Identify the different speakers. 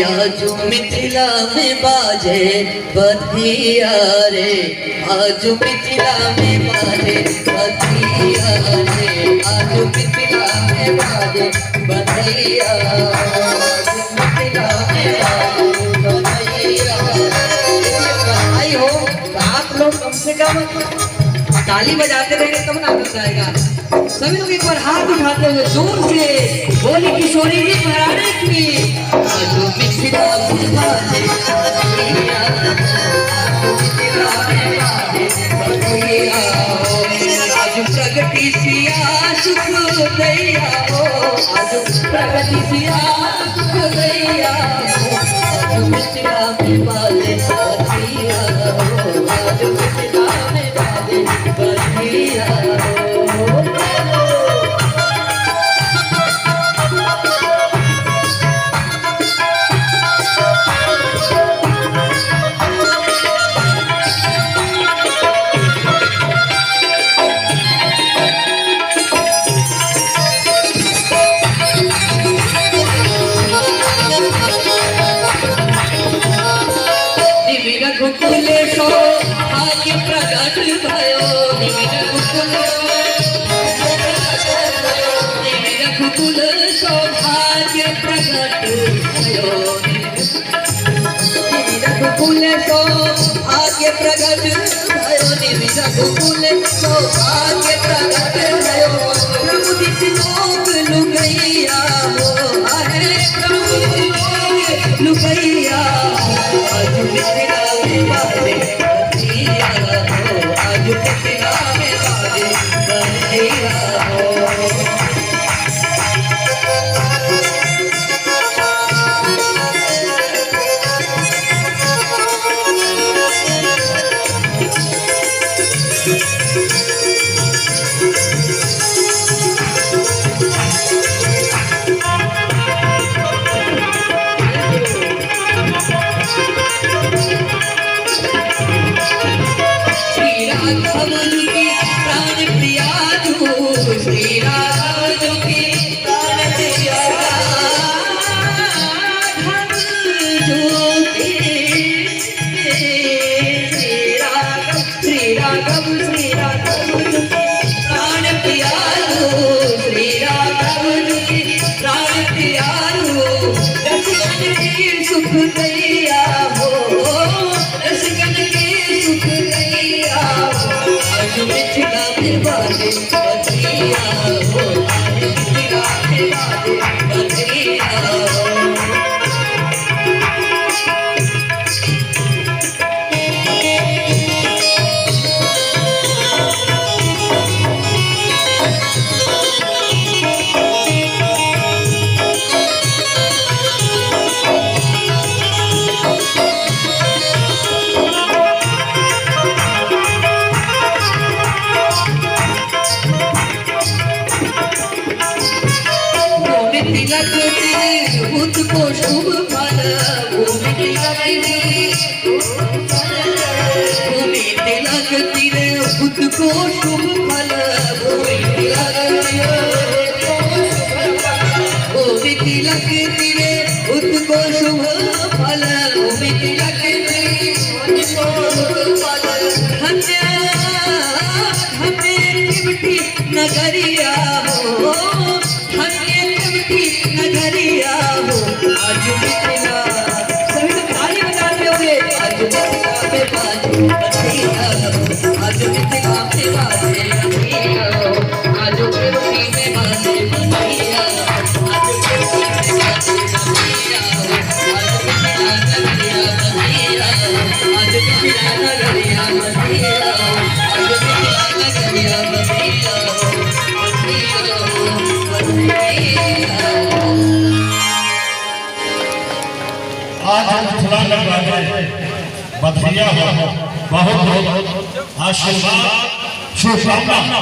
Speaker 1: आजू मिथिला में बाजे बधिया रे, आजू मिथिला में बाजे बधिया रे, आजू मिथिला में बाजे बधिया, आजू मिथिला में बाजे बधिया। भाई हो आप लोग कम से कम ताली बजाते रहेंगे तब ना मजा आएगा। सभी लोग एक बार हाथ उठाते हुए जोर से बोली किशोरी जी घराने की। आजू मिथिला में बाजे बधिया, आजू मिथिला में बाजे बधिया, आजू प्रगति सिया सुख दैया हो, आजू प्रगति सिया सुख दैया हो, आजू मिथिला में बाजे बधिया हो, आजू मिथिला में बाजे बधिया हो। रघुकुले सो आगे प्रगट भयो, रघुकुल सौभाग्य प्रगट भयो, रघुकुल सौभाग्य प्रगट भयो, रघुकुल सौभाग्य प्रगट भयो, प्रमुदित लोक लुगैया हो, प्रमुदित लोक लुगैया, आजू मिथिला में बाजे बधिया हो, आजू मिथिला में बाजे बधिया हो। प्राण प्रिया तू श्री राम की प्राण प्रिया, श्री राघव श्री राघव प्राण प्रिया श्री राघव की प्राण प्रिया, रसिकन के सुख दैया हो, रसिकन के सुख दैया, आजू मिथिला में बाजे बधिया हो, आजू मिथिला में बाजे बधिया हो। तिलक तिरुत को शुभ फल, भूमि तिलक भूमि तिलक तिरुत को शुभ फल, भूमि तिलक तिरुत को शुभ फल, भूमि तिलक तिरुत को शुभ फल, धन्य धन्य निमठी नगरिया हो, नगरिया हो, आजू मिथिला। सभी लोग ताली बजाते होंगे। आजू मिथिला में बाजे बधिया हो, आजू मिथिला में बाजे बधिया हो, आजू मिथिला में बाजे बधिया हो, आजू मिथिला में बाजे बधिया हो, आजू मिथिला नगरिया बधिया हो, आजू मिथिला नगरिया बधिया हो, आजू मिथिला नगरिया बधिया हो, बधिया हो, बधिया हो।
Speaker 2: आज मिथिला में बाजे बधिया हो, बहुत बहुत आशीर्वाद शुभकामना।